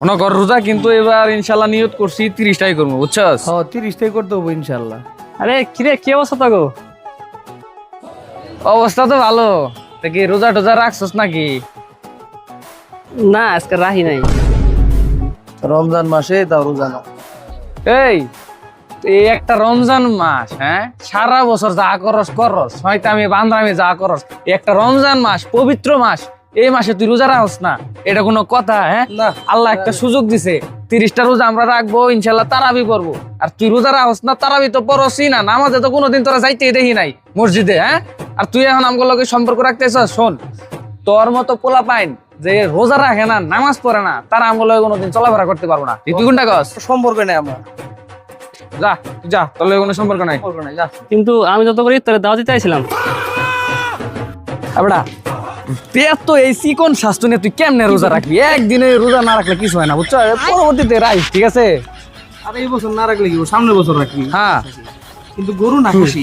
মনে কর রোজা কিন্তু এবার ইনশাল্লাহ নিয়ত করছি 30টাই করবো, বুঝছস? 30টাই করতে হবে ইনশাল্লাহ। আরে কিরে, কি অবস্থা থাকো? অবস্থা তো ভালো। তা কি রোজা টোজা রাখছস নাকি? না, আজকে রাহি নাই। রমজান মাসে তাও রোজা না। এই এই একটা রমজান মাস, হ্যাঁ, সারা বছর যা করস করস, হয়তো আমি বান্দামি যা করস, এই একটা রমজান মাস, পবিত্র মাস, এই মাসে তুই রোজা রাখস না, এটা কোনো কথা? হ্যাঁ, না। আল্লাহ একটা সুযোগ দিছে, 30টা রোজা আমরা রাখবো ইনশাল্লাহ, তারাবি করবো। আর তুই রোজা রাখস না, তারাবি তো পড়সই না, নামাজে তো কোনোদিন তোরা যাইতেই দেখি নাই মসজিদে। হ্যাঁ, আর তুই এখন আমগুলো লগে সম্পর্ক রাখতেছ? শোন, তোর মতো পোলা পাইন যে রোজা রাখে না, নামাজ পড়ে না, তারা আমগুলো কোনোদিন চলাফেরা করতে পারবো না। তুই কোনটা কস? সম্পর্ক নেই আমার। যা যা, তোর লগে কোনো সম্পর্ক নাই। সম্পর্ক নেই, যা। কিন্তু আমি যত করে ইফতারে দাওয়াত দিতে আইছিলাম। আবড়া, তুই এত এই চিকন স্বাস্থ্য নিয়ে তুই কেমনে রোজা রাখবি? একদিনে রোজা না রাখলে কিছু হয় না, বুঝছো? পরবর্তীতে রাইস, ঠিক আছে? আর এই বছর না রাখলে কি সামনের বছর রাখবি। হ্যাঁ, কিন্তু গরু না খাসি।